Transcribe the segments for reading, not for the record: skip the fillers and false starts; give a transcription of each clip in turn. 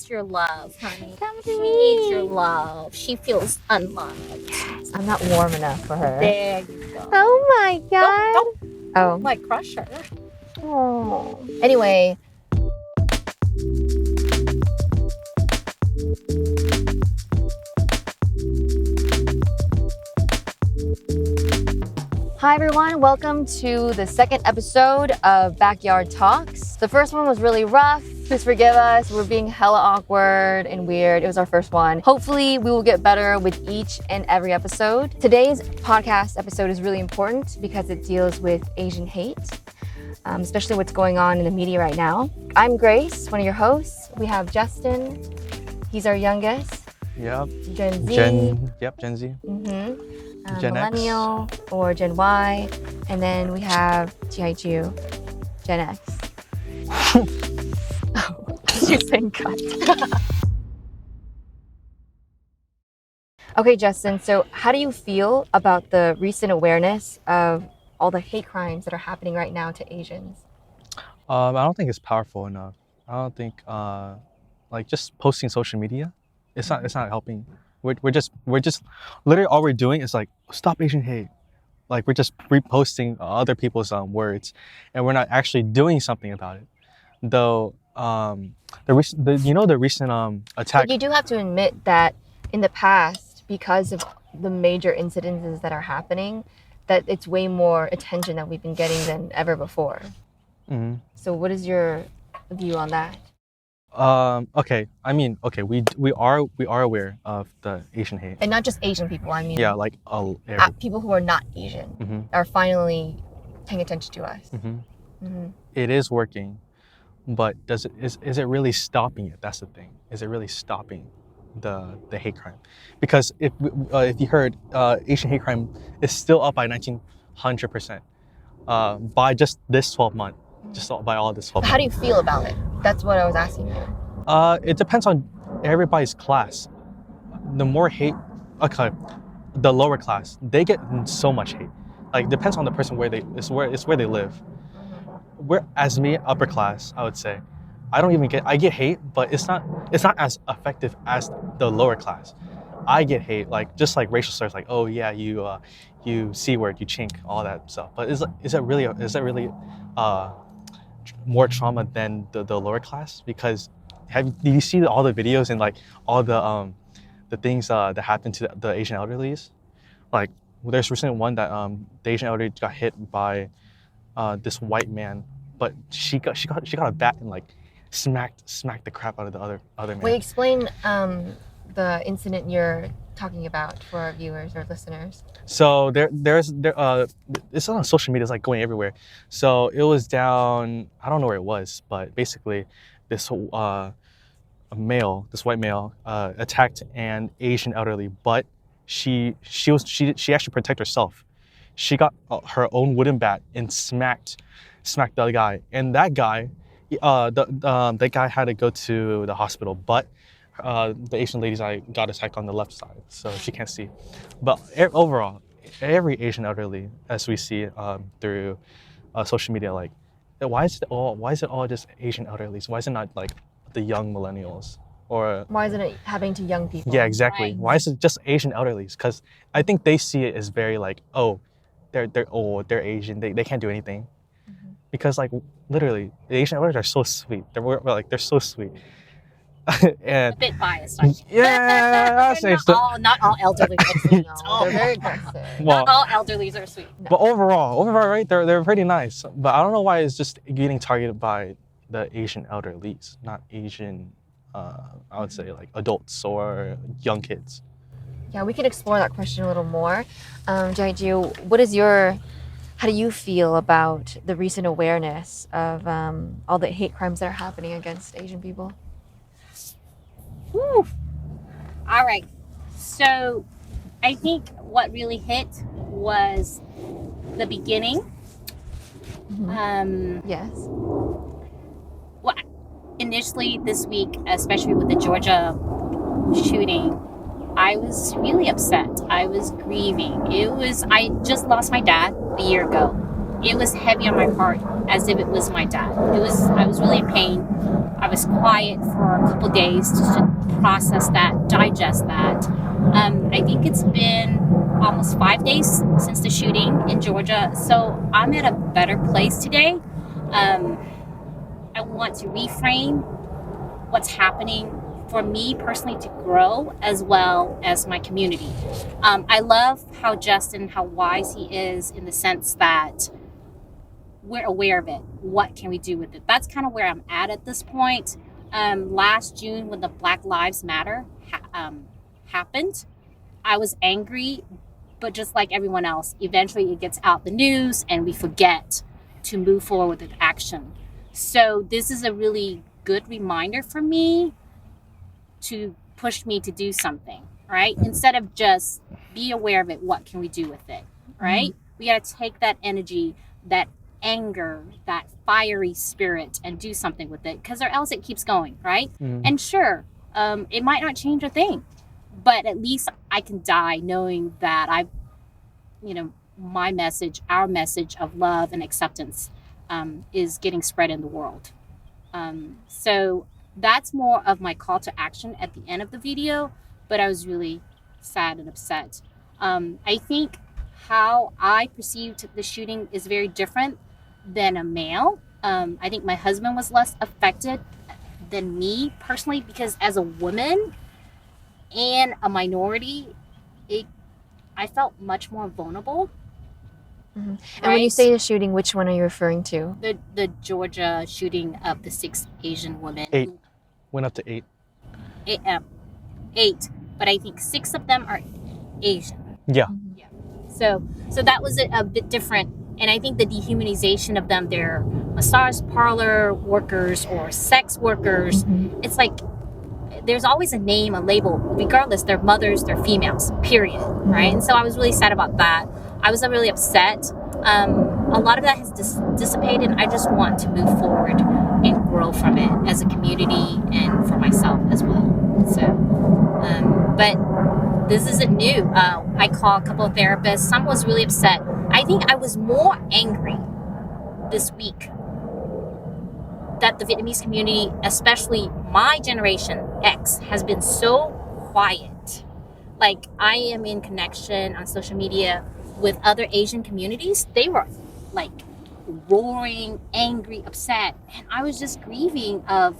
needs your love, honey. Come to She me. needs your love. She feels unloved. Yes, I'm not warm enough for her. There you go. Oh my god. Don't like crush her. Oh. Anyway. Hi everyone, welcome to the second episode of Backyard Talks. The first one was really rough. Please forgive us. We're being hella awkward and weird. It was our first one. Hopefully we will get better with each and every episode. Today's podcast episode is really important because it deals with Asian hate, especially what's going on in the media right now. I'm Grace, one of your hosts. We have Justin. He's our youngest. Yep. Gen Z. Gen Z. Mm-hmm. Gen Millennial X. or Gen Y. And then we have G.I.G. Gen X. You're saying cut. Okay, Justin, so how do you feel about the recent awareness of all the hate crimes that are happening right now to Asians? I don't think it's powerful enough. I don't think like just posting social media, it's not helping. We're just literally all we're doing is like stop Asian hate. Like we're just reposting other people's words, and we're not actually doing something about it. Though the recent attack. But you do have to admit that in the past, because of the major incidences that are happening, that it's way more attention that we've been getting than ever before. Mm-hmm. So what is your view on that? Okay. I mean, okay, we are aware of the Asian hate. And not just Asian people, I mean, Yeah, like people who are not Asian mm-hmm. are finally paying attention to us. Mm-hmm. Mm-hmm. It is working, but is it really stopping it? That's the thing. Is it really stopping the hate crime? Because if you heard, Asian hate crime is still up by 1,900% by just this 12 months. Just by all this 12 months. How do you feel about it? That's what I was asking you. It depends on everybody's class. The more hate, okay, the lower class, they get so much hate. Like depends on the person where they live. We're as me, upper class, I would say. I get hate, but it's not as effective as the lower class. I get hate just like racial slurs, like oh yeah, you C-word, you chink, all that stuff. But is that really more trauma than the lower class? Because did you see all the videos and like all the things that happened to the Asian elderlies? Like there's recent one that the Asian elderly got hit by this white man, but she got a bat and like smacked the crap out of the other man. Wait, explain the incident you're talking about for our viewers or listeners. So it's on social media. It's like going everywhere. So it was down. I don't know where it was, but basically, this white male attacked an Asian elderly, but she actually protected herself. She got her own wooden bat and smacked the other guy, and that guy, that guy had to go to the hospital, but. The Asian lady's eye got attacked on the left side, so she can't see. But overall, every Asian elderly, as we see through social media, like why is it all just Asian elderlies? Why is it not like the young millennials? Or why isn't it happening to young people? Yeah, exactly. Right. Why is it just Asian elderlies? Because I think they see it as very like, oh, they're old, they're Asian, they can't do anything. Mm-hmm. Because like literally, the Asian elderly are so sweet. They're so sweet. And a bit biased. Yeah, not all elderly are sweet. They're very aggressive. Not all elderlies are sweet. No. But overall, right? They're pretty nice. But I don't know why it's just getting targeted by the Asian elderlies, not Asian. I would say like adults or young kids. Yeah, we can explore that question a little more. Jaiju, how do you feel about the recent awareness of all the hate crimes that are happening against Asian people? Whew. All right. So I think what really hit was the beginning. Mm-hmm. Yes. Well, initially this week, especially with the Georgia shooting, I was really upset. I was grieving. I just lost my dad a year ago. It was heavy on my heart as if it was my dad. I was really in pain. I I was quiet for a couple days to process that, digest that. I think it's been almost 5 days since the shooting in Georgia, so I'm at a better place today. I want to reframe what's happening for me personally to grow as well as my community. I love how Justin, how wise he is in the sense that we're aware of it. What can we do with it? That's kind of where I'm at this point. Last June, when the Black Lives Matter happened, I was angry, but just like everyone else, eventually it gets out the news and we forget to move forward with action. So this is a really good reminder for me to push me to do something, right? Instead of just be aware of it, what can we do with it, right? We got to take that energy, that anger, that fiery spirit and do something with it, because or else it keeps going, right? And sure, it might not change a thing, but at least I can die knowing that my message, our message of love and acceptance is getting spread in the world. So that's more of my call to action at the end of the video, but I was really sad and upset. I think how I perceived the shooting is very different than a male. I think my husband was less affected than me personally, because as a woman and a minority, I felt much more vulnerable. And when you say the shooting, which one are you referring to? The Georgia shooting of the 6 Asian women. 8. Went up to 8. 8, but I think 6 of them are Asian. Yeah. So that was a bit different. And I think the dehumanization of them, they're massage parlor workers or sex workers. It's like there's always a name, a label, regardless, they're mothers, they're females, period, right? And so I was really sad about that. I was really upset. A lot of that has dissipated, and I just want to move forward and grow from it as a community and for myself as well. So, but this isn't new. I called a couple of therapists. Some was really upset. I think I was more angry this week that the Vietnamese community, especially my generation X, has been so quiet. Like, I am in connection on social media with other Asian communities. They were like roaring, angry, upset, and I was just grieving of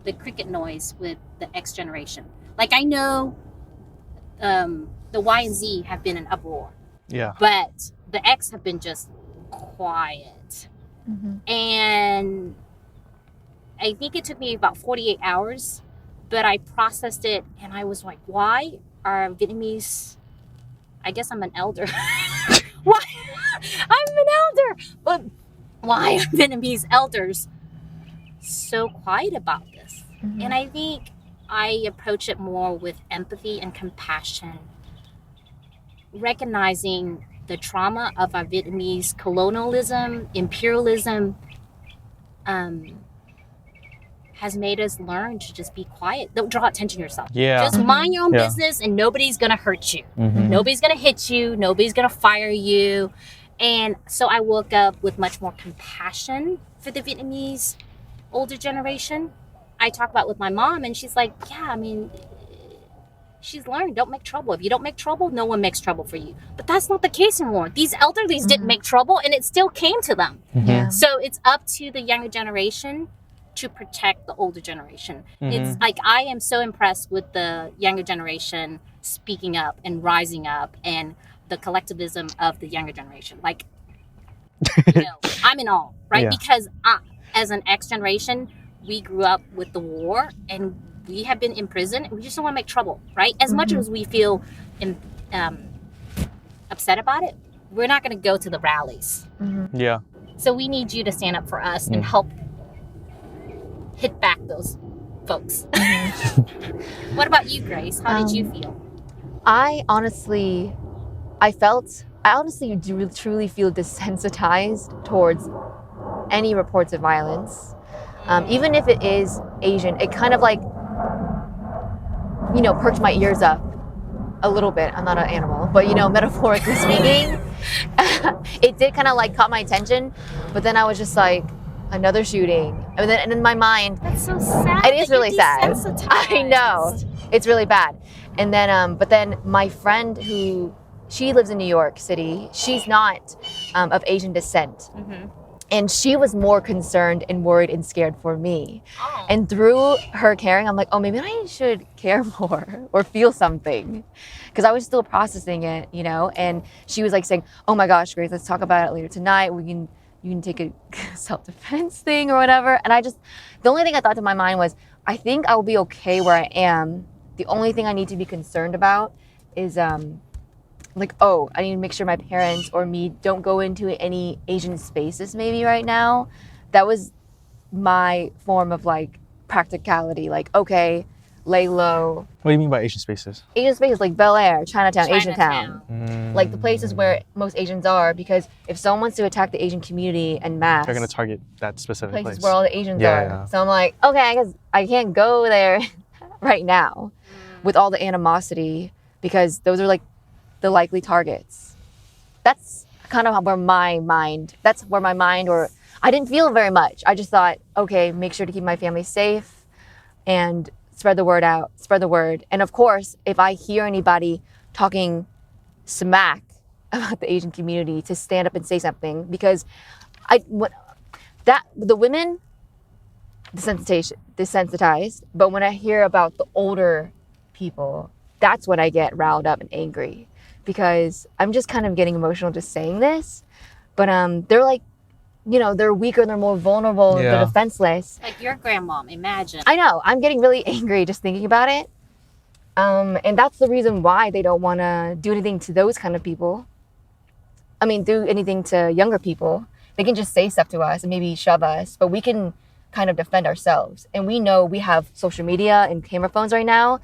the cricket noise with the X generation. Like, I know the Y and Z have been in uproar, but the X have been just quiet. And I think it took me about 48 hours, but I processed it and I was like, why are Vietnamese, I guess I'm an elder. Why? I'm an elder. But why are Vietnamese elders so quiet about this? And I think I approach it more with empathy and compassion, recognizing the trauma of our Vietnamese colonialism, imperialism, has made us learn to just be quiet. Don't draw attention to yourself. Just mind your own business, and nobody's gonna hurt you. Nobody's gonna hit you. Nobody's gonna fire you. And so I woke up with much more compassion for the Vietnamese older generation. I talk about with my mom, and she's like, yeah, I mean, she's learned, don't make trouble. If you don't make trouble, no one makes trouble for you. But that's not the case anymore. These elderlies didn't make trouble, and it still came to them. So it's up to the younger generation to protect the older generation. It's like, I am so impressed with the younger generation speaking up and rising up, and the collectivism of the younger generation. Like, I'm in awe, right? Because as an X generation, we grew up with the war, and we have been in prison, and we just don't want to make trouble, right? As much as we feel upset about it, we're not going to go to the rallies. So we need you to stand up for us and help hit back those folks. What about you, Grace? How did you feel? I honestly do truly feel desensitized towards any reports of violence. Even if it is Asian, it kind of like, perked my ears up a little bit. I'm not an animal, but metaphorically speaking, it did kind of like caught my attention. But then I was just like, another shooting, And in my mind, That's so sad. it is that you're really sad. desensitized. I know. It's really bad. And then, but then my friend she lives in New York City. She's not of Asian descent. Mm-hmm. And she was more concerned and worried and scared for me. Oh. And through her caring, I'm like, oh, maybe I should care more or feel something. Because I was still processing it, you know? And she was like saying, oh my gosh, Grace, let's talk about it later tonight. You can take a self-defense thing or whatever. And the only thing I thought to my mind was, I think I will be okay where I am. The only thing I need to be concerned about is like, oh, I need to make sure my parents or me don't go into any Asian spaces maybe right now. That was my form of like practicality. Like, okay, lay low. What do you mean by Asian spaces? Asian spaces like Bel Air, Chinatown, Asiatown. Like the places where most Asians are, because if someone wants to attack the Asian community en masse, They're gonna target that specific places place. where all the Asians are. Yeah. So I'm like, okay, I guess I can't go there right now with all the animosity, because those are like the likely targets. That's kind of where my mind, or I didn't feel very much. I just thought, okay, make sure to keep my family safe and spread the word out, spread the word. And of course, if I hear anybody talking smack about the Asian community, to stand up and say something, because the women desensitized, but when I hear about the older people, that's when I get riled up and angry, because I'm just kind of getting emotional just saying this, but they're like, you know, they're weaker, they're more vulnerable, they're defenseless. Like your grandmom, imagine. I know, I'm getting really angry just thinking about it. And that's the reason why they don't want to do anything to those kind of people. I mean, do anything to younger people. They can just say stuff to us and maybe shove us, but we can kind of defend ourselves. And we know we have social media and camera phones right now,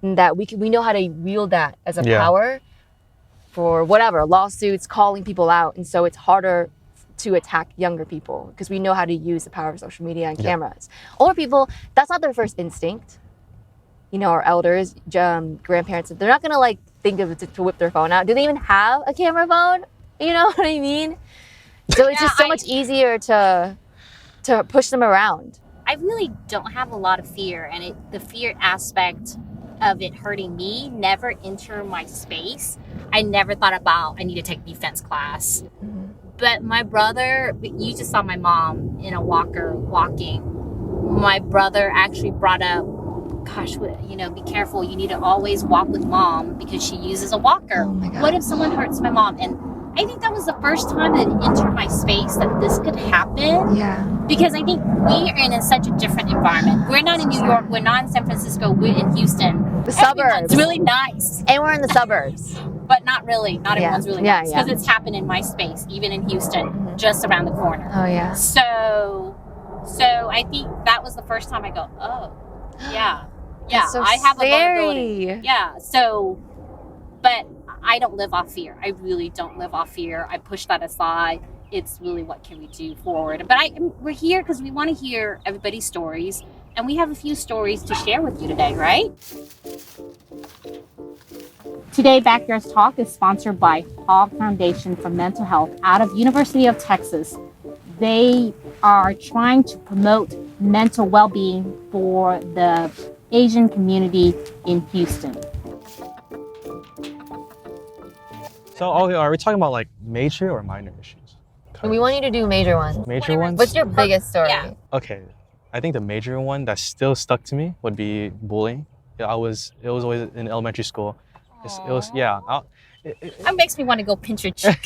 and that we know how to wield that as a power for whatever, lawsuits, calling people out. And so it's harder to attack younger people because we know how to use the power of social media and cameras. Older people, that's not their first instinct. You know, our elders, grandparents, they're not gonna like think of it to whip their phone out. Do they even have a camera phone? You know what I mean? So it's just so much easier to push them around. I really don't have a lot of fear, and the fear aspect of it hurting me never entered my space. I never thought about I need to take defense class. Mm-hmm. But my brother, you just saw my mom in a walker walking. My brother actually brought up, gosh, you know, be careful. You need to always walk with mom because she uses a walker. Oh my God. What if someone hurts my mom? And I think that was the first time that it entered my space that this could happen. Yeah. Because I think we are in such a different environment. We're not in New York. We're not in San Francisco. We're in Houston. The suburbs. It's really nice. And we're in the suburbs. But not really. Not everyone's really nice. Yeah. Because it's happened in my space, even in Houston, just around the corner. Oh, yeah. So I think that was the first time I go, oh, yeah. Yeah, so I have scary. a vulnerability. Yeah, so, but I don't live off fear. I really don't live off fear. I push that aside. It's really what can we do forward. But we're here because we want to hear everybody's stories. And we have a few stories to share with you today, right? Today, Backyard Talk is sponsored by Hall Foundation for Mental Health out of University of Texas. They are trying to promote mental well-being for the Asian community in Houston. So, are we talking about like major or minor issues? We want you to do major ones. Major ones? What's your biggest story? Yeah. Okay, I think the major one that still stuck to me would be bullying. It was always in elementary school. It was That makes me want to go pinch your cheek.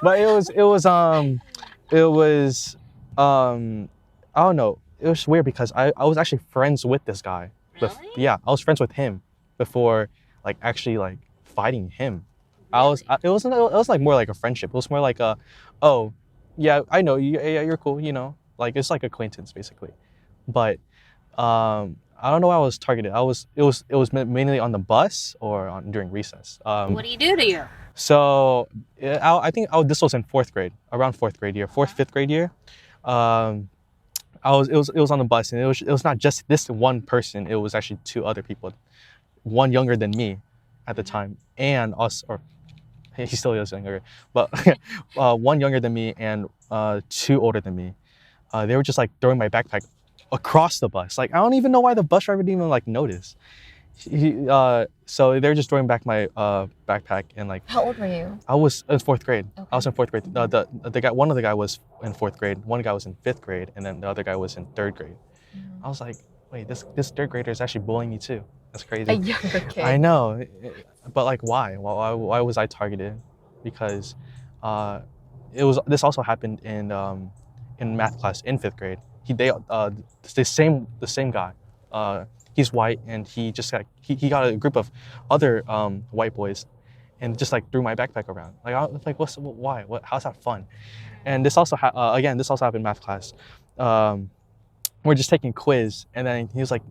But it was I don't know. It was weird because I was actually friends with this guy. Really? I was friends with him before like actually like fighting him. Really? It was like more like a friendship. It was more like oh yeah, I know you, yeah, you're cool, you know, like it's like acquaintance basically. But I don't know why I was targeted. It was mainly on the bus or during recess. What do you do to you? So I think this was in around fourth grade year, fifth grade year. It was on the bus, and it was not just this one person. It was actually two other people, one younger than me at the time, and us, or he still is younger, but one younger than me and two older than me. They were just like throwing my backpack across the bus. Like I don't even know why the bus driver didn't even like notice. So they were just throwing back my backpack and like. How old were you? I was in fourth grade. Okay. I was in fourth grade. The guy, one of the guy was in fourth grade. One guy was in fifth grade, and then the other guy was in third grade. I was like, wait, this third grader is actually bullying me too. That's crazy. A younger kid. I know, but like, why? Why was I targeted? Because this also happened in math class in fifth grade. The same guy. He's white, and he just he got a group of other white boys, and just like threw my backpack around. Like I was like, why? How's that fun? And this also this also happened in math class. We're just taking a quiz, and then he was like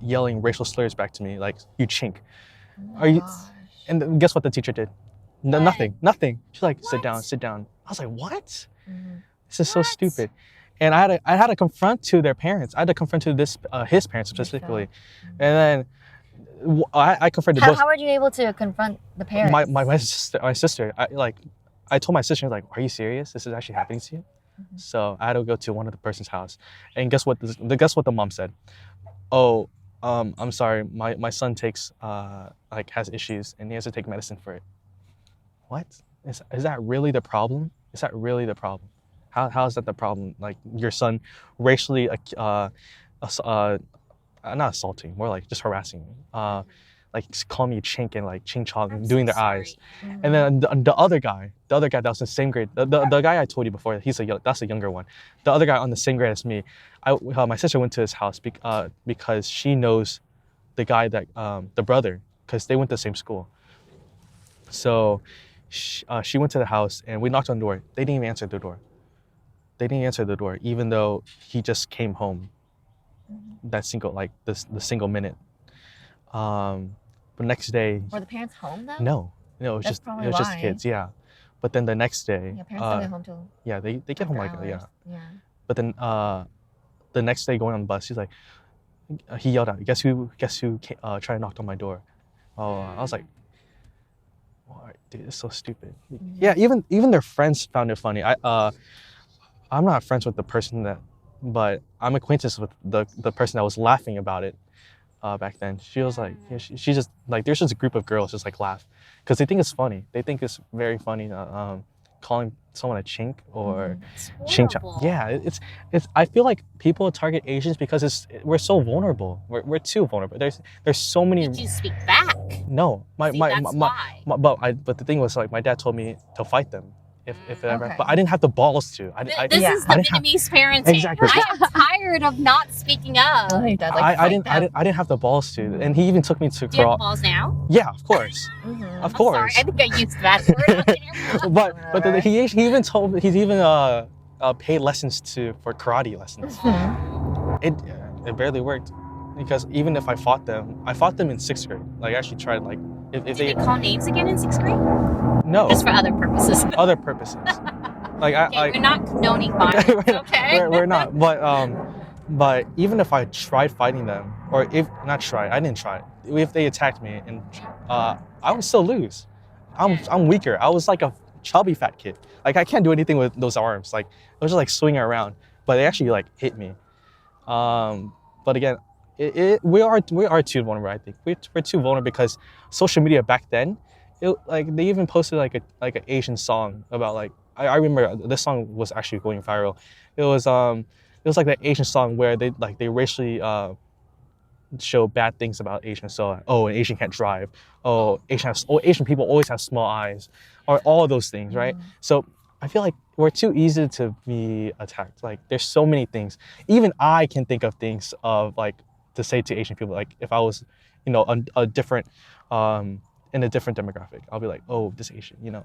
yelling racial slurs back to me, like "you chink." Are you? And then guess what the teacher did? No, nothing. She's like, sit down. I was like, what? This is so stupid. And I had to confront to their parents. I had to confront to his parents specifically, and then I confronted both. How were you able to confront the parents? My sister. I told my sister, like, are you serious? This is actually happening to you? So I had to go to one of the person's house, and guess what the mom said? Oh, I'm sorry, my son takes has issues and he has to take medicine for it. What? Is that really the problem? Is that really the problem? How is that the problem? Like your son racially not assaulting, more like just harassing me. Like calling me chink and like ching chong and doing their eyes. And then the other guy that was in the same grade, the guy I told you before, that's a younger one. The other guy on the same grade as me, my sister went to his house because she knows the guy that the brother, because they went to the same school. So she went to the house and we knocked on the door. They didn't even answer the door. Even though he just came home the single minute. But next day. Were the parents home though? No, it was just kids, yeah. But then the next day. Yeah, parents don't get home till. Yeah, they get home like hours. Yeah. But then the next day going on the bus, he's like, he yelled out, guess who tried to knock on my door? Oh, I was like, oh, dude, it's so stupid. Yeah, even their friends found it funny. I'm not friends with the person but I'm acquaintances with the person that was laughing about it. Back then, she was like, she just like, there's just a group of girls just like laugh because they think it's funny. They think it's very funny calling someone a chink or ching chong. Yeah, it's. I feel like people target Asians because we're so vulnerable. We're too vulnerable. There's so many. Did you speak back? No, But the thing was like my dad told me to fight them. If it ever, but I didn't have the balls to. This is the Vietnamese parenting. Exactly. I am tired of not speaking up. I didn't have the balls to, and he even took me to. Do you have the balls now? Yeah, of course, of course. Sorry, I think I used that word. but he even told me he's even paid lessons for karate lessons. It barely worked because even if I fought them in sixth grade. Like I actually tried like if Did they call names again in sixth grade? No. Just for other purposes. Other purposes. Like we're not condoning violence, okay? we're not. But even if I tried fighting them, or if not tried, I didn't try. If they attacked me, and I would still lose. I'm weaker. I was like a chubby fat kid. Like I can't do anything with those arms. Like I was just like swinging around, but they actually like hit me. But again, we are too vulnerable. I think we're too vulnerable because social media back then. They even posted like an Asian song about like I remember this song was actually going viral. It was like that Asian song where they racially show bad things about Asians. So an Asian can't drive. Asian people always have small eyes, or all of those things, right? So I feel like we're too easy to be attacked. Like there's so many things. Even I can think of things of like to say to Asian people. Like if I was, a different. In a different demographic, I'll be like, oh, this Asian,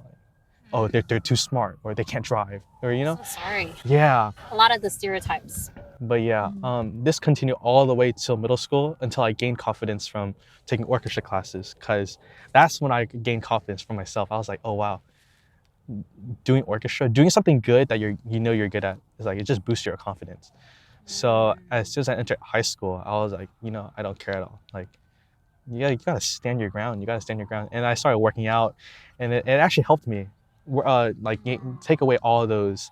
oh, they're too smart, or they can't drive, or So sorry. Yeah. A lot of the stereotypes. But yeah, this continued all the way till middle school until I gained confidence from taking orchestra classes, because that's when I gained confidence for myself. I was like, oh wow, doing orchestra, doing something good that you're good at is like it just boosts your confidence. So as soon as I entered high school, I was like, I don't care at all. Like. You gotta stand your ground. And I started working out, and it actually helped me, take away all of those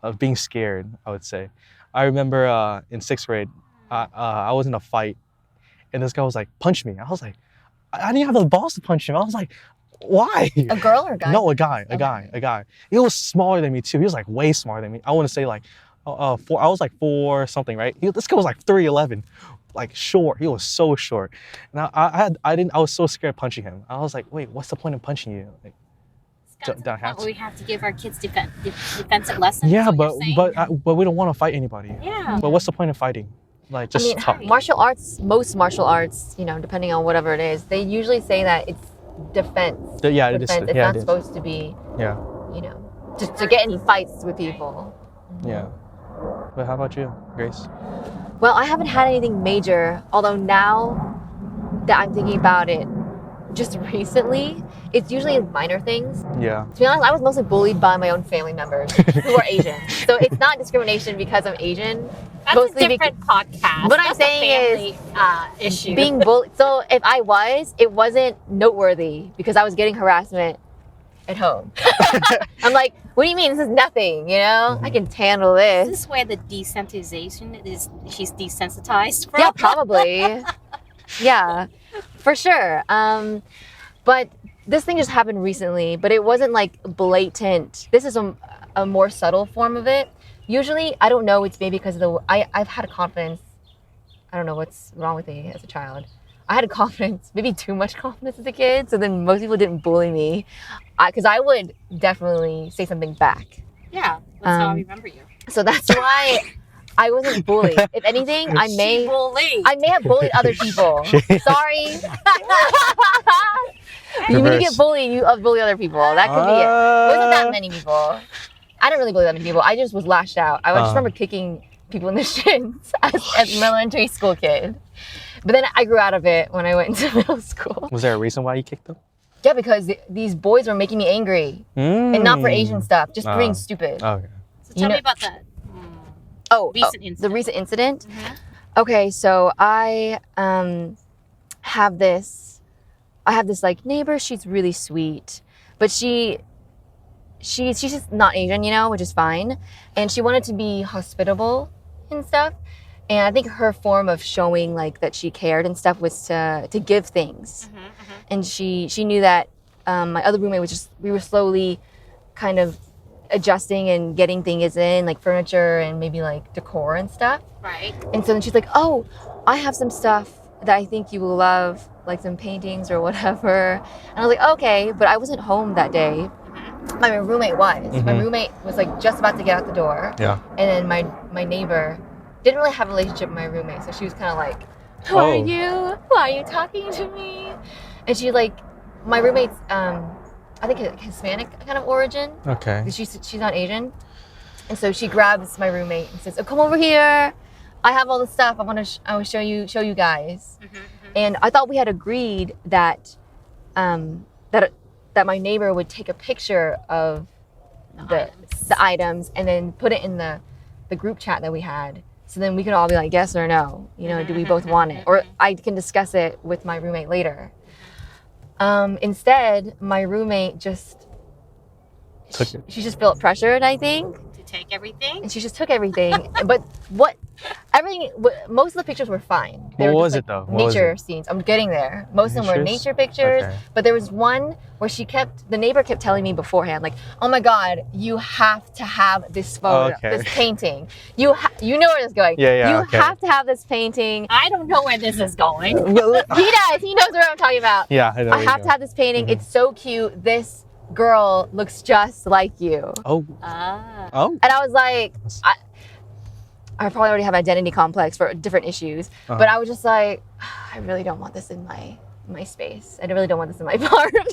of being scared. I would say, I remember in 6th grade, I was in a fight, and this guy was like, punch me. I was like, I didn't have the balls to punch him. I was like, why? A girl or a guy? No, a guy. He was smaller than me too. He was like way smaller than me. I want to say like, four. I was like 4 something, right? This guy was like 3'11", like short. He was so short, and I was so scared punching him. I was like, wait, what's the point of punching you? Like, do I have to? We have to give our kids defensive lessons. Yeah, but we don't want to fight anybody. Yeah. But what's the point of fighting? Like, just talk. Martial arts, most martial arts, you know, depending on whatever it is, they usually say that it's defense. Yeah, defense. It's not supposed to be, yeah, you know, to get in fights with people. Yeah. But how about you, Grace? Well, I haven't had anything major, although now that I'm thinking about it, just recently, it's usually minor things. Yeah. To be honest, I was mostly bullied by my own family members who are Asian. So it's not discrimination because I'm Asian. That's mostly a different podcast. What I'm saying is issue. being bullied. So if I was, it wasn't noteworthy because I was getting harassment at home. I'm like, what do you mean? This is nothing, you know? I can handle this. Is this where the desensitization is? She's desensitized from? Yeah, probably. Yeah, for sure. But this thing just happened recently, but it wasn't like blatant. This is a more subtle form of it. Usually, I don't know, it's maybe because of I've had a confidence. I don't know what's wrong with me as a child. I had a confidence, maybe too much confidence as a kid, so then most people didn't bully me. Because I would definitely say something back. Yeah, that's how I remember you. So that's why I wasn't bullied. If anything, I may have bullied other people. Sorry. When you get bullied, you bully other people. That could be it. It wasn't that many people. I didn't really bully that many people. I just was lashed out. I just remember kicking people in the shins as an elementary school kid. But then I grew out of it when I went into middle school. Was there a reason why you kicked them? Yeah, because these boys were making me angry. And not for Asian stuff, just being stupid. Okay. So tell me about that. Recent incident. The recent incident? Mm-hmm. Okay, so I have this like neighbor. She's really sweet, but she's just not Asian, you know, which is fine. And she wanted to be hospitable and stuff. And I think her form of showing like that she cared and stuff was to give things. And she knew that my other roommate we were slowly kind of adjusting and getting things in, like furniture and maybe like decor and stuff. Right. And so then she's like, oh, I have some stuff that I think you will love, like some paintings or whatever. And I was like, okay, but I wasn't home that day. My roommate was. My roommate was like just about to get out the door. Yeah. And then my neighbor didn't really have a relationship with my roommate, so she was kind of like, who are you? Why are you talking to me? And she like, my roommate's, I think Hispanic kind of origin. Okay. She's not Asian. And so she grabs my roommate and says, oh, come over here. I have all the stuff. I want to show you guys. And I thought we had agreed that that my neighbor would take a picture of the items and then put it in the group chat that we had. So then we could all be like, yes or no, you know, do we both want it? Or I can discuss it with my roommate later. Instead, my roommate she just felt pressured, I think. To take everything? And she just took everything. But most of the pictures were fine. What was it though? Nature scenes. I'm getting there. Most of them were nature pictures. Okay. But there was one where the neighbor kept telling me beforehand, like, oh my God, you have to have this photo, this painting. You know where this is going. Yeah, you have to have this painting. I don't know where this is going. He does. He knows what I'm talking about. Yeah, I know. I have to have this painting. It's so cute. This girl looks just like you. Oh. And I was like, I probably already have identity complex for different issues, but I was just like, I really don't want this in my space. I really don't want this in my apartment.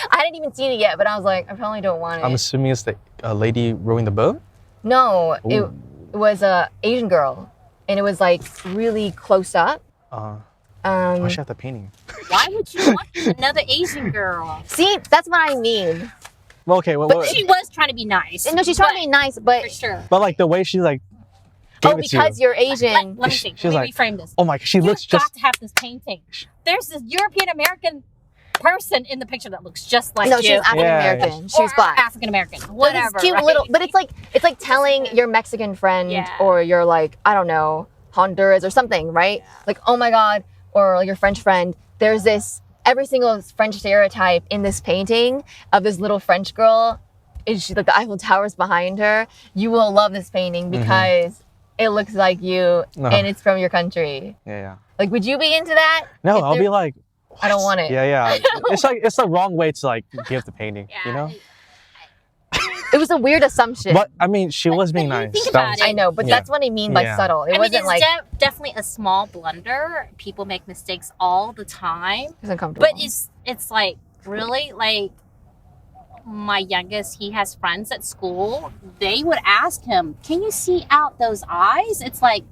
I hadn't even seen it yet, but I was like, I probably don't want it. I'm assuming it's the lady rowing the boat? No, it was a Asian girl, and it was like really close up. Why she have the painting? Why would you want another Asian girl? See, that's what I mean. Well, okay, but she was trying to be nice. No, she's trying to be nice, but for sure. But like the way she like. Because you're Asian. Let me reframe this. Oh my! She looks just. You got to have this painting. There's this European American person in the picture that looks just like No, you. she was African American. She was black. African American. Whatever. But it's cute right? little. But it's like telling your Mexican friend Yeah. or your like I don't know Honduras or something, right? Like oh my god, or your French friend. There's this every single French stereotype in this painting of this little French girl. Is she like the Eiffel Tower's behind her? You will love this painting because it looks like you and it's from your country. Yeah. Like, would you be into that? No, If I'll there- be like, I don't want it. Yeah. It's the wrong way to like give the painting, you know? It was a weird assumption. But I mean, she was being but you nice. think That about was- it. I know, but Yeah. that's what I mean by Yeah. subtle. It I mean, wasn't it's like definitely a small blunder. People make mistakes all the time. it's uncomfortable. But it's like really like my youngest, he has friends at school. They would ask him, "Can you see out those eyes?" It's like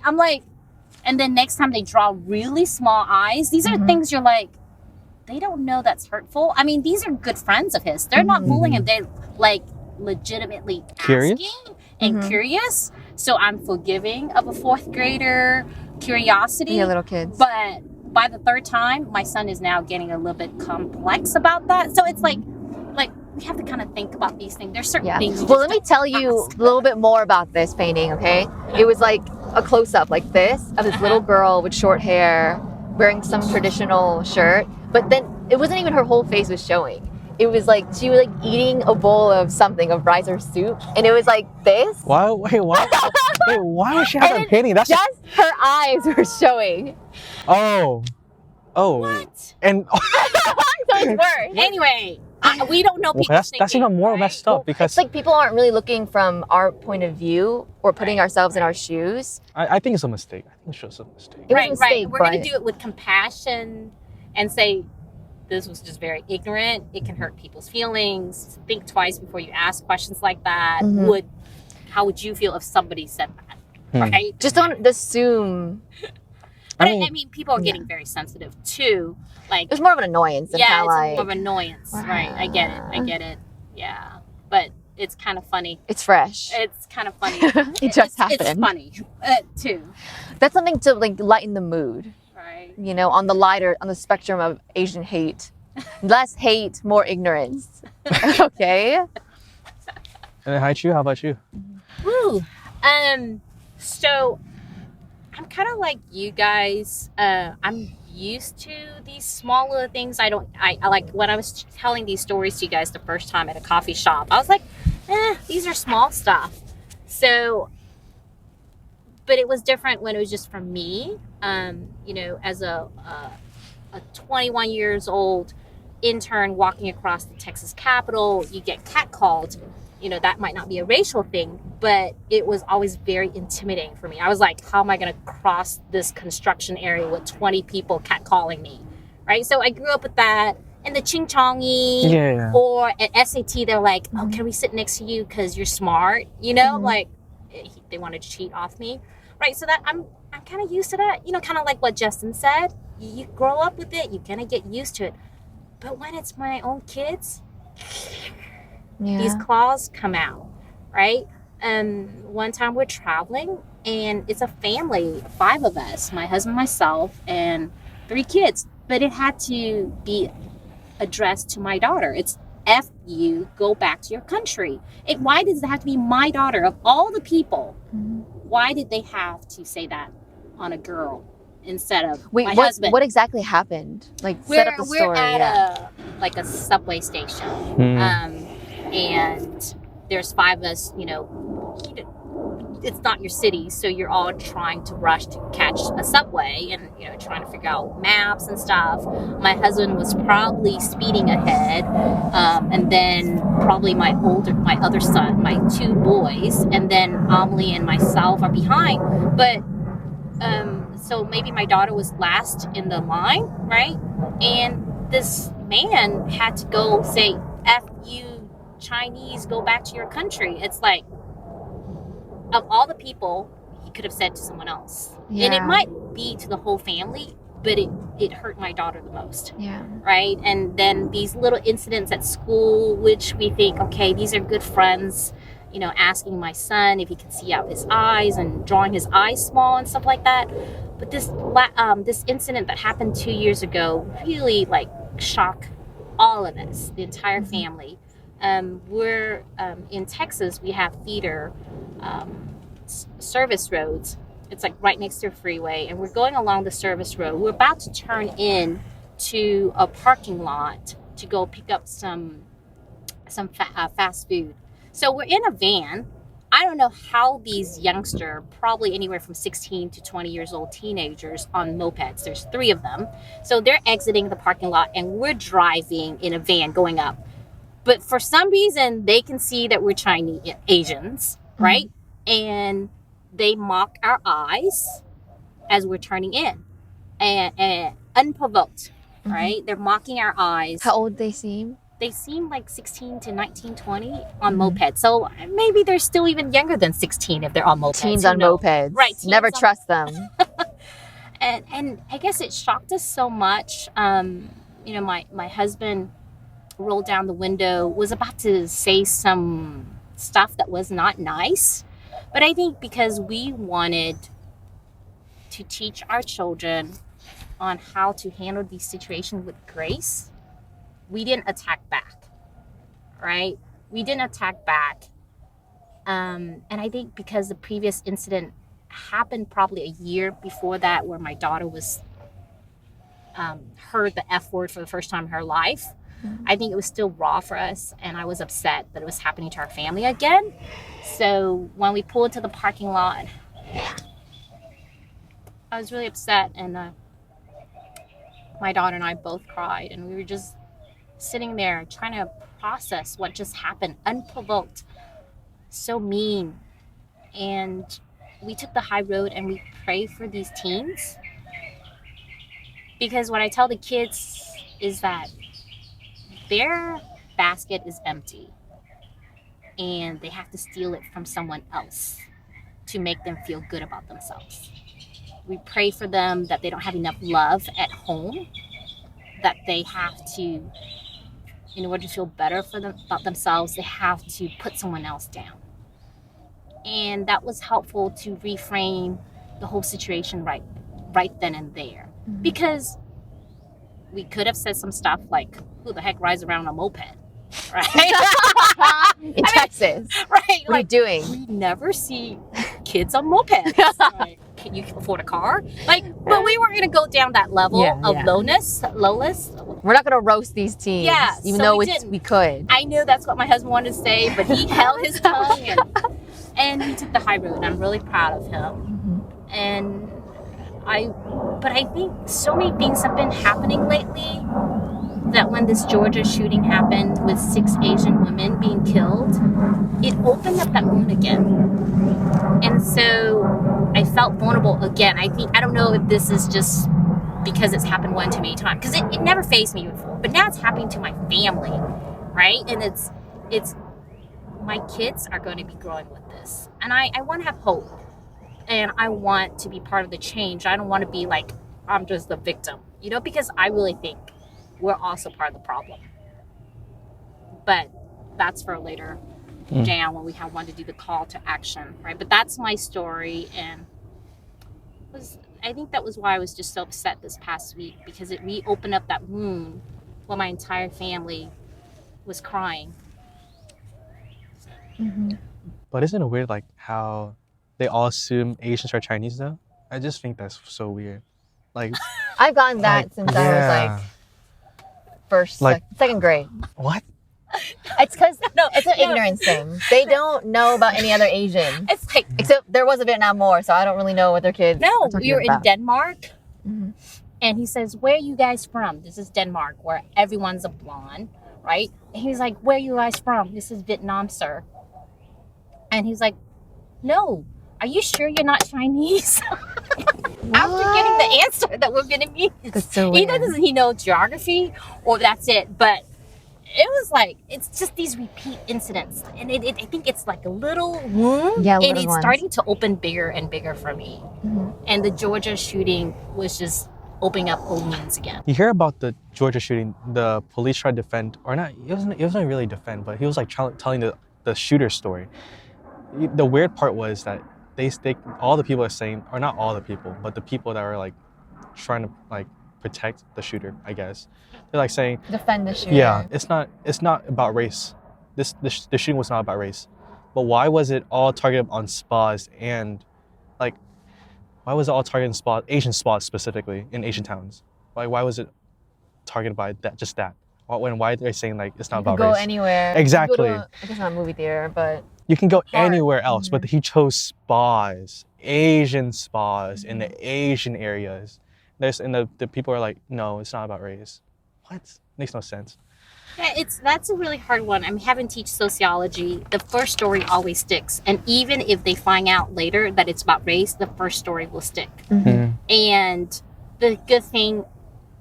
I'm like, and then next time they draw really small eyes. These are things you're like, they don't know that's hurtful. I mean, these are good friends of his. They're not bullying him. They're like legitimately Curious? asking and curious. So I'm forgiving of a fourth grader curiosity. yeah, little kids. But by the third time, my son is now getting a little bit complex about that. So it's like we have to kind of think about these things. There's certain things. Well, let me tell you a little bit more about this painting, okay? It was like a close-up like this of this little girl with short hair wearing some traditional shirt. But then it wasn't even her whole face was showing. It was like she was like eating a bowl of something, of rice or soup. And it was like this. Why would she have that painting? That's Just her eyes were showing. oh. What? And So it's worse. Anyway, we don't know well, people's that's thinking, even more right? messed up because It's like people aren't really looking from our point of view or putting ourselves in our shoes. I think it's a mistake. I think it's just a mistake. It was a Right. mistake, We're going but- to do it with compassion and say, this was just very ignorant. It can hurt people's feelings. Think twice before you ask questions like that. How would you feel if somebody said that? Right? Just don't assume. But I mean- I mean, people are getting very sensitive too. Like, It was more of an annoyance than yeah, kind it's of like, more of annoyance. Right. I get it. Yeah. But it's kind of funny. it's fresh. It's kind of funny. It just It's happened. funny too. That's something to like lighten the mood, Right. you know, on the spectrum of Asian hate. Less hate, more ignorance. Okay? And then Haichu, how about you? Woo. So I'm kind of like you guys. I'm used to these small little things. I like when I was telling these stories to you guys the first time at a coffee shop. I was like, these are small stuff. So, but it was different when it was just from me. You know, as a 21 years old intern walking across the Texas Capitol, you get catcalled. You know, that might not be a racial thing, but it was always very intimidating for me. I was like, how am I going to cross this construction area with 20 people catcalling me, right? So I grew up with that. And the ching chongy, Yeah. or at SAT, they're like, oh, can we sit next to you because you're smart? You know, like they wanted to cheat off me, right? So that I'm kind of used to that. You know, kind of like what Justin said. You grow up with it, you kind of get used to it. But when it's my own kids, these claws come out, right? One time we're traveling and it's a family, 5 of us, my husband, myself, and 3 kids. But it had to be addressed to my daughter. It's F you, go back to your country. Why does it have to be my daughter? Of all the people, why did they have to say that on a girl instead of my husband? What exactly happened? Like, set up the story. We're at a subway station. And there's 5 of us, you know, it's not your city, so you're all trying to rush to catch a subway and, you know, trying to figure out maps and stuff. My husband was probably speeding ahead, and then probably my other son, my 2 boys, and then Amelie and myself are behind. But so maybe my daughter was last in the line, right? And this man had to go say, F you Chinese, go back to your country. It's like, of all the people, he could have said to someone else. Yeah. And it might be to the whole family, but it hurt my daughter the most. Yeah. Right? And then these little incidents at school, which we think, okay, these are good friends, you know, asking my son if he can see out his eyes and drawing his eyes small and stuff like that. But this incident that happened 2 years ago really like shocked all of us, the entire family. We're in Texas. We have feeder service roads. It's like right next to a freeway, and we're going along the service road. We're about to turn in to a parking lot to go pick up some fast food. So we're in a van. I don't know how these youngsters, probably anywhere from 16 to 20 years old teenagers on mopeds, there's 3 of them. So they're exiting the parking lot and we're driving in a van going up. But for some reason, they can see that we're Chinese Asians, right? And they mock our eyes as we're turning in and unprovoked, right? They're mocking our eyes. How old they seem? They seem like 16 to 19, 20 on mopeds. So maybe they're still even younger than 16 if they're on mopeds. Teens on mopeds. Right. Never trust them. And I guess it shocked us so much. My husband rolled down the window, was about to say some stuff that was not nice. But I think because we wanted to teach our children on how to handle these situations with grace, we didn't attack back, right? We didn't attack back. And I think because the previous incident happened probably a year before that, where my daughter was heard the F word for the first time in her life, I think it was still raw for us, and I was upset that it was happening to our family again. So when we pulled into the parking lot, I was really upset, and my daughter and I both cried, and we were just sitting there trying to process what just happened, unprovoked, so mean. And we took the high road and we pray for these teens, because what I tell the kids is that their basket is empty and they have to steal it from someone else to make them feel good about themselves. We pray for them that they don't have enough love at home, that they have to, in order to feel better about themselves, they have to put someone else down. And that was helpful to reframe the whole situation right then and there. Because we could have said some stuff like, who the heck rides around on a moped? Right? In Texas. Right. What are you doing? We never see kids on mopeds. Like, can you afford a car? But we weren't going to go down that level of lowness. We're not going to roast these teens, even though we could. I knew that's what my husband wanted to say, but he held his tongue and he took the high road. I'm really proud of him. And but I think so many things have been happening lately that when this Georgia shooting happened with 6 Asian women being killed, it opened up that wound again. And so I felt vulnerable again. I don't know if this is just because it's happened one too many times, because it never faced me before, but now it's happening to my family, right? And it's my kids are going to be growing with this, and I want to have hope, and I want to be part of the change. I don't want to be like, I'm just the victim, because I really think we're also part of the problem. But that's for later down when we want to do the call to action, right? But that's my story, and I think that was why I was just so upset this past week, because it reopened up that wound while my entire family was crying. But isn't it weird, like, how they all assume Asians are Chinese, though? I just think that's so weird. Like, I've gotten that since I was second grade. What? It's because it's an ignorance thing. They don't know about any other Asian. It's like, except there was a Vietnam War, so I don't really know what their kids. No, we were in Denmark, and he says, "Where are you guys from?" This is Denmark, where everyone's a blonde, right? And he's like, "Where are you guys from?" This is Vietnam, sir. And he's like, "No, are you sure you're not Chinese?" After getting the answer that we're Vietnamese. That's so weird. Either does he know geography or that's it, but it was like, it's just these repeat incidents, and I think it's like a little wound, and it's starting to open bigger and bigger for me. And the Georgia shooting was just opening up old wounds again. You hear about the Georgia shooting, the police tried to defend, or not, it wasn't really defend, but he was like telling the shooter's story. The weird part was that they all the people are saying, or not all the people, but the people that are like trying to like protect the shooter, I guess, they're like saying, Defend the shooter. yeah, it's not about race. The shooting was not about race, but why was it all targeted on spas and like why was it all targeted on spas, Asian spas specifically in Asian towns? Why was it targeted by that, just that? Why are they saying like it's not You can about go race? anywhere. Exactly. You go to I guess not a movie theater, but You can go a park. anywhere else, but he chose spas, Asian spas in the Asian areas. And the people are like, no, it's not about race. What? Makes no sense. Yeah, that's a really hard one. I'm having teach sociology. The first story always sticks, and even if they find out later that it's about race, the first story will stick. And the good thing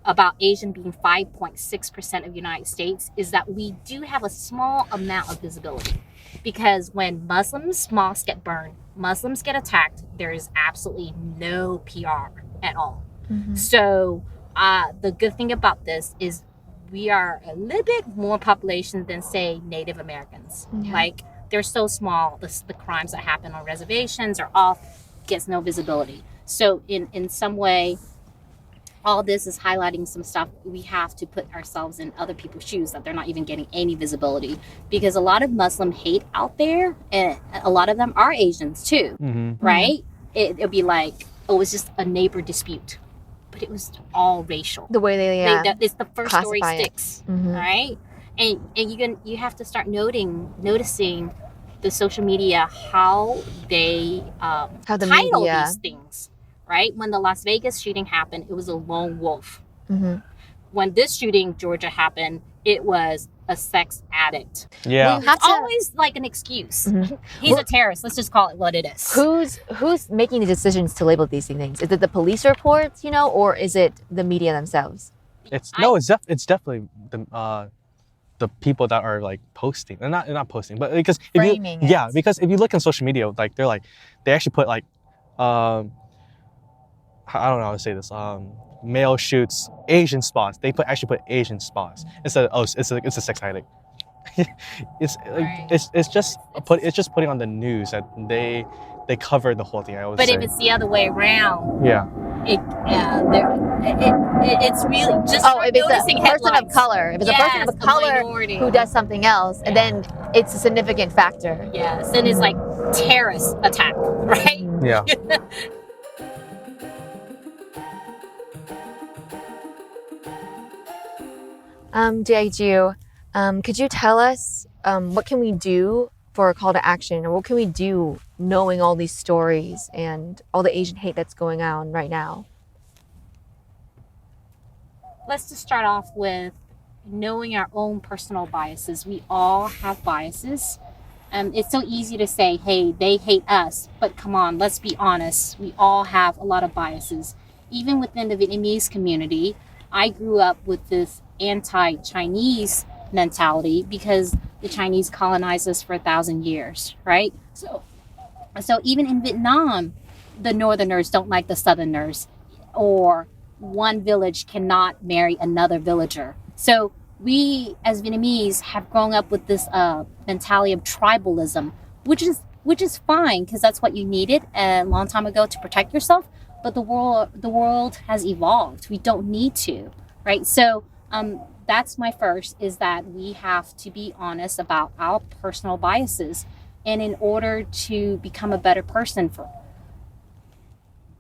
about Asian being 5.6% of the United States is that we do have a small amount of visibility, because when Muslims mosques get burned, Muslims get attacked, there is absolutely no PR at all. So the good thing about this is we are a little bit more population than, say, Native Americans. Like, they're so small, the crimes that happen on reservations or off gets no visibility. So in some way, all this is highlighting some stuff. We have to put ourselves in other people's shoes, that they're not even getting any visibility, because a lot of Muslim hate out there, and a lot of them are Asians too, right? It'll be like, oh, it's just a neighbor dispute, but it was all racial. The way they It's the first story classify it. sticks, right? And you have to start noticing the social media, how they How the title media. these things, right? When the Las Vegas shooting happened, it was a lone wolf. When this shooting, Georgia, happened, it was a sex addict. Yeah. We have It's to- always like an excuse. He's a terrorist. Let's just call it what it is. Who's making the decisions to label these things? Is it the police reports, or is it the media themselves? It's definitely the people that are like posting. They're not posting, but because Framing it. because if you look on social media, like they actually put like I don't know how to say this. Male shoots Asian spas. They actually put Asian spas instead of it's a sex addict. It's Right. it's just putting on the news that they cover the whole thing. I would But say. if it's the other way around, Yeah. it's really just Oh, if it's noticing a person of headlines. color, if it's a person Yes, of the color minority. who does something else, and then it's a significant factor. Yes, and it's like terrorist attack, right? Yeah. Jaiju, could you tell us what can we do for a call to action, or what can we do knowing all these stories and all the Asian hate that's going on right now? Let's just start off with knowing our own personal biases. We all have biases. It's so easy to say, hey, they hate us, but come on, let's be honest. We all have a lot of biases. Even within the Vietnamese community, I grew up with this anti-Chinese mentality because the Chinese colonized us for 1,000 years, right? So even in Vietnam, the Northerners don't like the Southerners, or one village cannot marry another villager. So we as Vietnamese have grown up with this mentality of tribalism, which is fine, because that's what you needed a long time ago to protect yourself. But the world has evolved. We don't need to, right? So that's my first, is that we have to be honest about our personal biases, and in order to become a better person,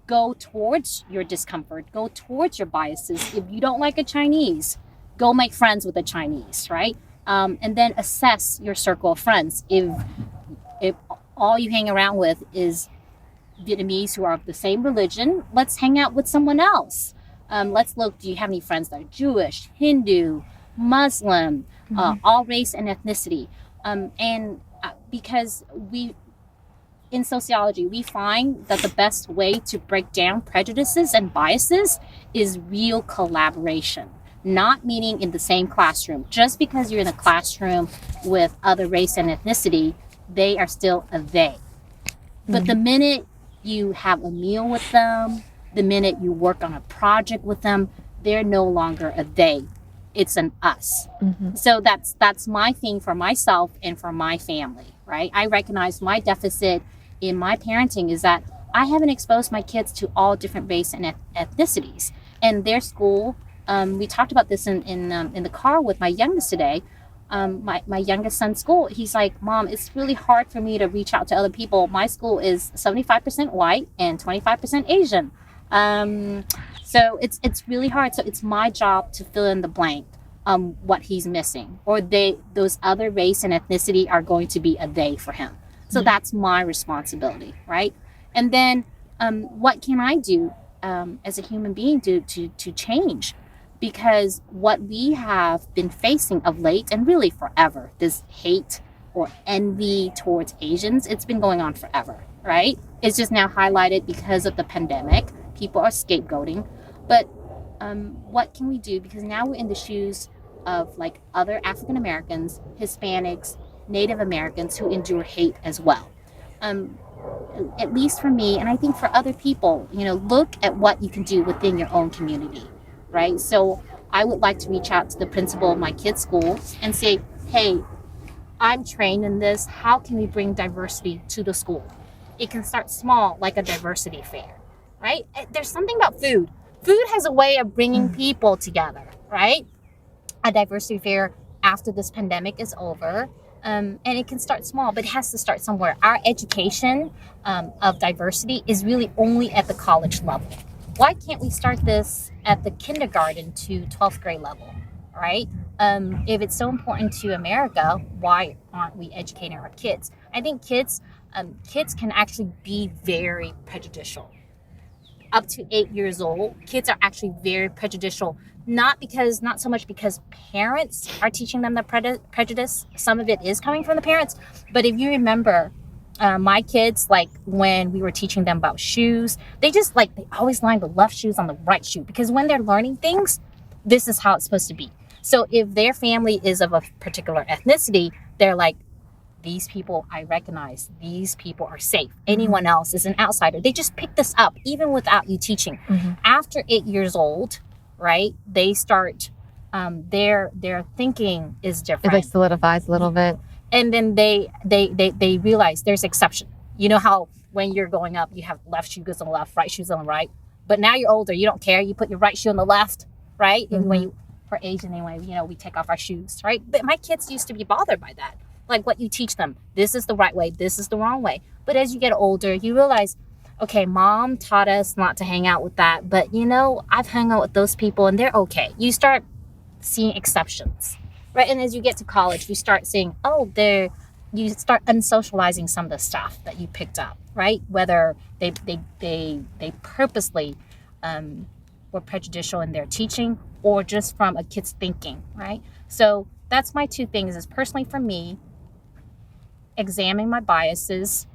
go towards your discomfort, go towards your biases. If you don't like a Chinese, go make friends with a Chinese, right? And then assess your circle of friends. If all you hang around with is Vietnamese who are of the same religion, let's hang out with someone else. Let's look, do you have any friends that are Jewish, Hindu, Muslim, all race and ethnicity? Because in sociology, we find that the best way to break down prejudices and biases is real collaboration, not meaning in the same classroom. Just because you're in a classroom with other race and ethnicity, they are still a they. But the minute you have a meal with them, the minute you work on a project with them, they're no longer a they. It's an us. So that's my thing for myself and for my family, right? I recognize my deficit in my parenting is that I haven't exposed my kids to all different race and ethnicities. And their school, we talked about this in the car with my youngest today. My youngest son's school, he's like, Mom, it's really hard for me to reach out to other people. My school is 75% white and 25% Asian. So it's really hard. So it's my job to fill in the blank what he's missing, or those other race and ethnicity are going to be a they for him. So that's my responsibility, right? And then what can I do as a human being to change? Because what we have been facing of late, and really forever, this hate or envy towards Asians, it's been going on forever, right? It's just now highlighted because of the pandemic. People are scapegoating. But what can we do? Because now we're in the shoes of like other African Americans, Hispanics, Native Americans who endure hate as well. At least for me, and I think for other people, look at what you can do within your own community, right? So I would like to reach out to the principal of my kid's school and say, hey, I'm trained in this. How can we bring diversity to the school? It can start small, like a diversity fair, right? There's something about food. Food has a way of bringing people together, right? A diversity fair after this pandemic is over. And it can start small, but it has to start somewhere. Our education of diversity is really only at the college level. Why can't we start this at the kindergarten to 12th grade level, right? If it's so important to America, why aren't we educating our kids? I think kids can actually be very prejudicial. Up to 8 years old, kids are actually very prejudicial. Not so much because parents are teaching them the prejudice. Some of it is coming from the parents. But if you remember, my kids, like when we were teaching them about shoes, they always line the left shoes on the right shoe. Because when they're learning things, this is how it's supposed to be. So if their family is of a particular ethnicity, they're like, these people I recognize, these people are safe. Anyone else is an outsider. They just pick this up even without you teaching. After 8 years old, right, they start, their thinking is different. It like solidifies a little bit. And then they realize there's exception. You know how when you're going up, you have left shoe goes on the left, right shoes on the right. But now you're older, you don't care. You put your right shoe on the left, right? And when for Asian anyway, we take off our shoes, right? But my kids used to be bothered by that. Like what you teach them, this is the right way, this is the wrong way. But as you get older, you realize, okay, mom taught us not to hang out with that, but I've hung out with those people and they're okay. You start seeing exceptions, right? And as you get to college, you start seeing, you start unsocializing some of the stuff that you picked up, right? Whether they purposely were prejudicial in their teaching or just from a kid's thinking, right? So that's my two things is personally for me, examine my biases,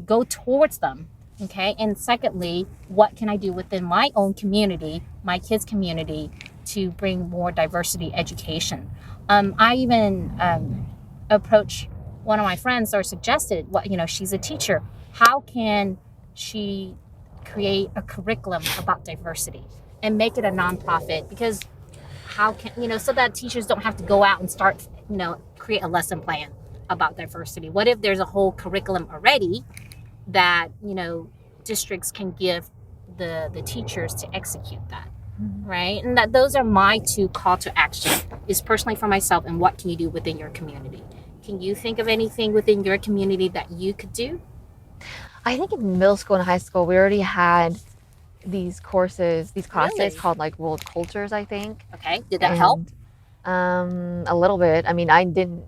go towards them, okay? And secondly, what can I do within my own community, my kids' community, to bring more diversity education? I even approached one of my friends or suggested, she's a teacher. How can she create a curriculum about diversity and make it a nonprofit? Because how can, so that teachers don't have to go out and start, create a lesson plan about diversity. What if there's a whole curriculum already that, districts can give the teachers to execute that, right? And that those are my two call to action is personally for myself and what can you do within your community? Can you think of anything within your community that you could do? I think in middle school and high school, we already had these classes Really? called like world cultures, I think. Okay. Did that help? A little bit. I mean, I didn't,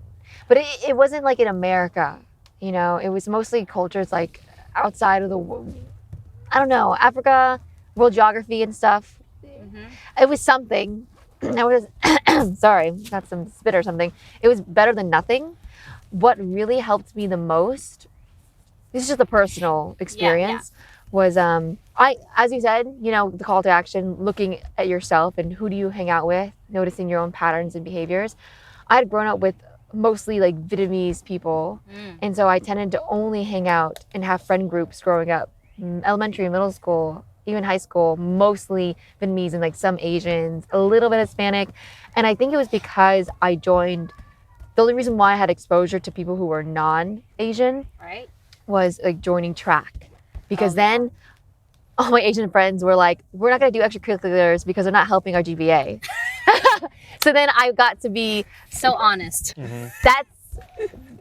but it wasn't like in America, it was mostly cultures like outside of Africa, world geography and stuff. It was something. I was, sorry, got some spit or something. It was better than nothing. What really helped me the most, this is just a personal experience, was as you said, the call to action, looking at yourself and who do you hang out with, noticing your own patterns and behaviors. I had grown up with mostly like Vietnamese people. And so I tended to only hang out and have friend groups growing up, elementary, middle school, even high school, mostly Vietnamese and like some Asians, a little bit Hispanic. And I think it was because I joined, the only reason why I had exposure to people who were non-Asian Right. was like joining track, because then all my Asian friends were like, we're not going to do extracurriculars because they're not helping our GPA. So then I got to be So honest. that's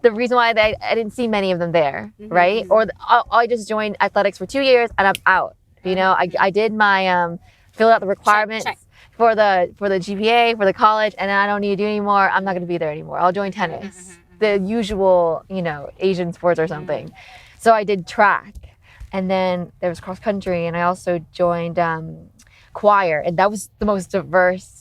the reason why I didn't see many of them there, right? Or I just joined athletics for 2 years and I'm out. You know, I did my filled out the requirements check. for the GPA for the college, and I don't need to do anymore. I'm not going to be there anymore. I'll join tennis, the usual, you know, Asian sports or something. So I did track, and then there was cross country, and I also joined choir, and that was the most diverse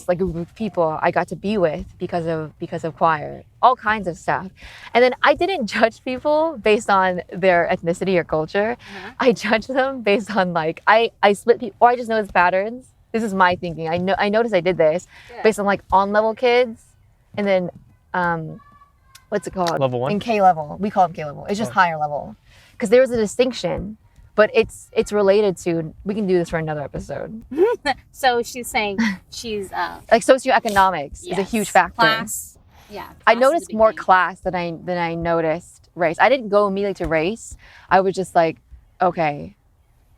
like group of people I got to be with because of choir, all kinds of stuff. And then I didn't judge people based on their ethnicity or culture. I judged them based on like I split people, or I just noticed patterns. This is my thinking. I noticed I did this based on like on level kids, and then what's it called? Level 1? In K level, we call them K level. It's just higher level, because there was a distinction. But it's related to, we can do this for another episode. So she's saying she's like socioeconomics is a huge factor. Class. Yeah. I noticed more class than I noticed race. I didn't go immediately to race. I was just like, okay,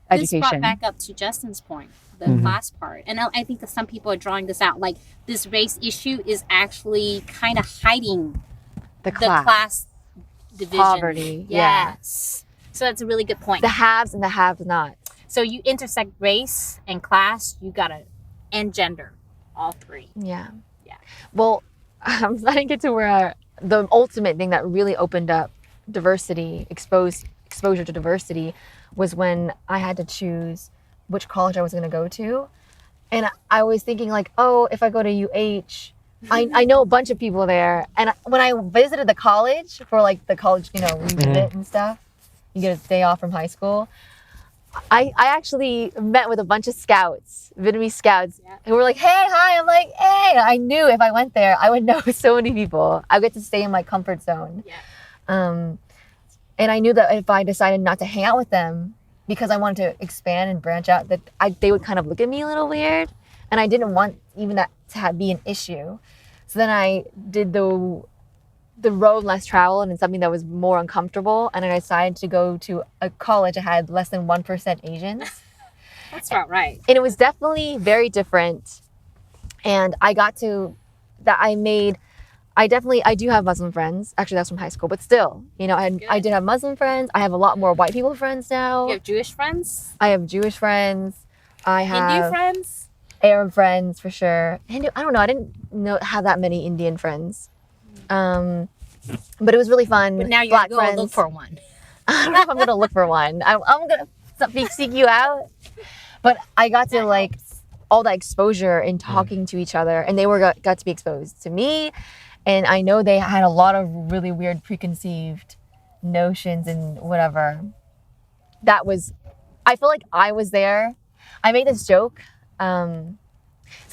education. This brought back up to Justin's point, the class part. And I think that some people are drawing this out. Like, this race issue is actually kind of hiding the the class division. Poverty. Yes. So that's a really good point. The haves and the have-nots. So you intersect race and class, and gender, all three. Yeah. Yeah. Well, I didn't get to where the ultimate thing that really opened up diversity, exposure to diversity, was when I had to choose which college I was going to go to. And I was thinking like, oh, if I go to UH, I know a bunch of people there. And when I visited the college for like the college, you know, revisit and stuff, you get a day off from high school. I actually met with a bunch of scouts, Vietnamese scouts, who were like, hey, hi. I'm like, hey. I knew if I went there, I would know so many people. I get to stay in my comfort zone. Yeah. And I knew that if I decided not to hang out with them because I wanted to expand and branch out, that they would kind of look at me a little weird. And I didn't want even that to be an issue. So then I did the road less traveled and something that was more uncomfortable, and I decided to go to a college that had less than 1% Asians. That's about right. And it was definitely very different. And I got to that I do have Muslim friends. Actually, that's from high school, but still, you know, I did have Muslim friends. I have a lot more white people friends now. You have Jewish friends? I have Jewish friends. I have Hindu friends? Arab friends for sure. Hindu, I don't know. I didn't have that many Indian friends. But it was really fun. But now you're Black going to friends. go look for one. I don't know if I'm going to look for one. I'm going to seek you out. But I got to like all that exposure in talking to each other, and they got to be exposed to me. And I know they had a lot of really weird preconceived notions and whatever. I feel like I was there. I made this joke. So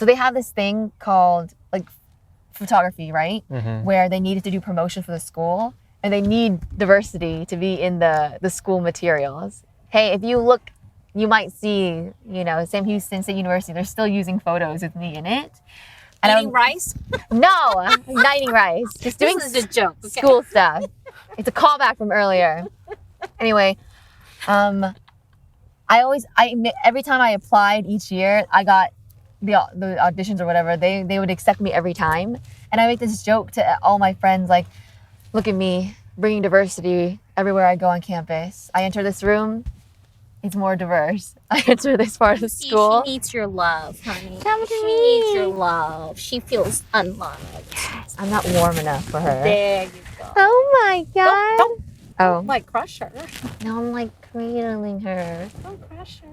they have this thing called like photography, right? Where they needed to do promotion for the school, and they need diversity to be in the school materials. Hey, if you look, you might see, you know, Sam Houston State University, they're still using photos with me in it. And Eating rice? No, not eating rice. Just doing This is a joke. Okay. school stuff. It's a callback from earlier. Anyway, every time I applied each year, I got the auditions or whatever, they would accept me every time. And I make this joke to all my friends, like, look at me, bringing diversity everywhere I go on campus. I enter this room, it's more diverse. I enter this part of the school. She needs your love, honey. Come to She me. needs your love. She feels unloved. Yes, I'm not warm enough for her. There you go. Oh my god. Don't like crush her. Now I'm like cradling her. Don't crush her.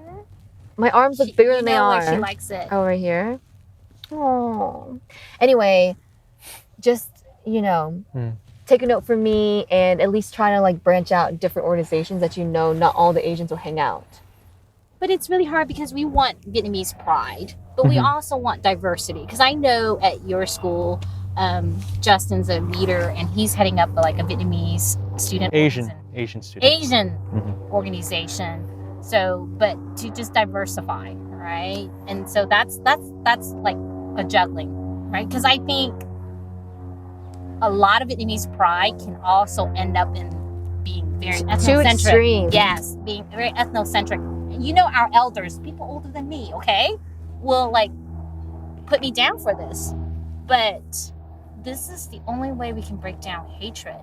My arms look bigger than they are. Where she likes it. Over here. Oh. Anyway, just, you know, take a note from me and at least try to like branch out different organizations that you know not all the Asians will hang out. But it's really hard because we want Vietnamese pride, but we also want diversity. Because I know at your school, Justin's a leader and he's heading up like a Vietnamese student Asian student. organization. So, but to just diversify, right? And so that's like a juggling, right? Because I think a lot of Vietnamese pride can also end up in being very Too ethnocentric. extreme. Yes, being very ethnocentric. You know, our elders, people older than me, okay, will like put me down for this. But this is the only way we can break down hatred,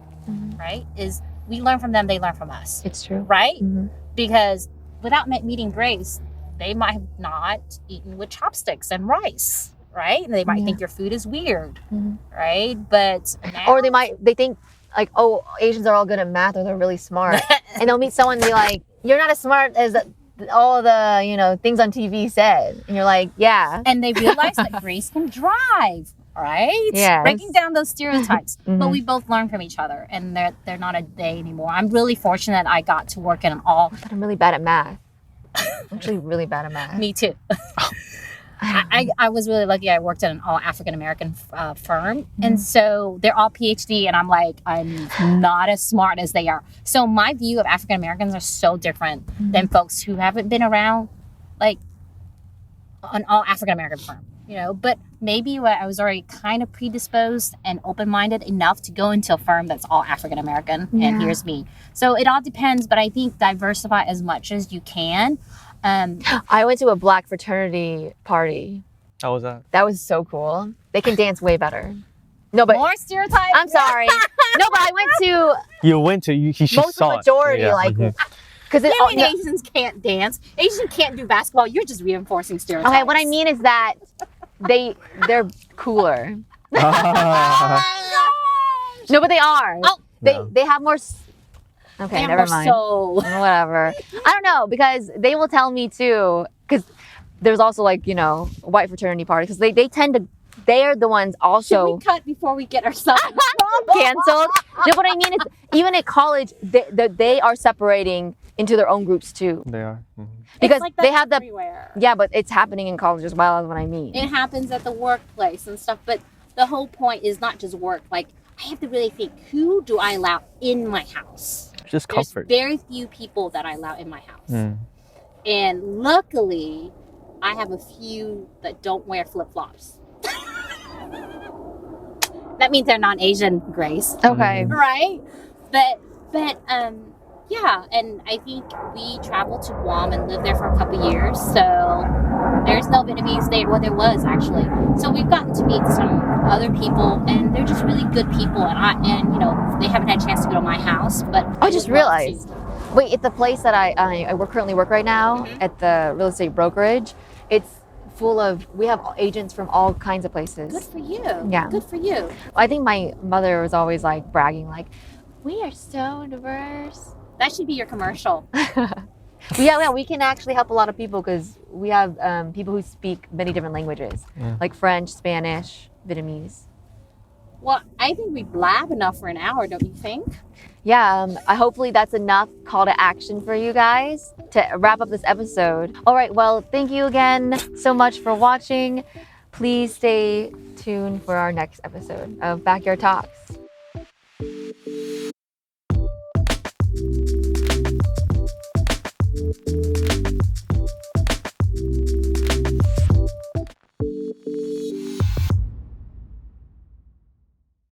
right? Is we learn from them, they learn from us. It's true. Right? Because without meeting grace, they might have not eaten with chopsticks and rice, right? And they might think your food is weird, right? But now, or they think like, oh, Asians are all good at math or they're really smart, and they'll meet someone and be like, you're not as smart as all the things on TV said, and you're like, yeah. And they realize that grace can drive, right? Yes. Breaking down those stereotypes. But we both learn from each other, and they're not a they anymore. I'm really fortunate I got to work in an all. But I'm really bad at math. I'm actually really bad at math. Me too. I was really lucky. I worked at an all African American firm, and so they're all PhD, and I'm like, I'm not as smart as they are. So my view of African Americans are so different than folks who haven't been around, like an all African American firm. But maybe I was already kind of predisposed and open-minded enough to go into a firm that's all African American, and here's me. So it all depends, but I think diversify as much as you can. I went to a black fraternity party. How was that? That was so cool. They can dance way better. No, but More stereotypes. I'm sorry. No, but I went to You went to you. She most saw majority, it. Yeah. like, because You mean Asians can't dance? Asians can't do basketball. You're just reinforcing stereotypes. okay, what I mean is that they're cooler. No, but they are. Oh. They have more. Okay, never mind. So Whatever. I don't know, because they will tell me too. Because there's also like white fraternity parties, because they tend to. They are the ones also. Should we cut before we get ourselves canceled? No, what I mean is, even at college, they are separating into their own groups too. They are. Because like they have the. everywhere. Yeah, but it's happening in college as well, is what I mean. It happens at the workplace and stuff, but the whole point is not just work. Like, I have to really think, who do I allow in my house? Just There's comfort. very few people that I allow in my house. And luckily, I have a few that don't wear flip-flops. That means they're non-Asian, Grace. Okay. Right? But yeah, and I think we traveled to Guam and lived there for a couple years, so there's no Vietnamese there. Well, there was actually. So we've gotten to meet some other people, and they're just really good people, and they haven't had a chance to go to my house, but I just realized. Wait, at the place that I currently work right now, at the real estate brokerage, it's full of, we have agents from all kinds of places. Good for you. Yeah. Good for you. I think my mother was always like bragging, like, we are so diverse. That should be your commercial. Yeah, we can actually help a lot of people because we have people who speak many different languages, like French, Spanish, Vietnamese. Well, I think we blab enough for an hour, don't you think? Yeah, hopefully that's enough call to action for you guys to wrap up this episode. All right, well, thank you again so much for watching. Please stay tuned for our next episode of Backyard Talks.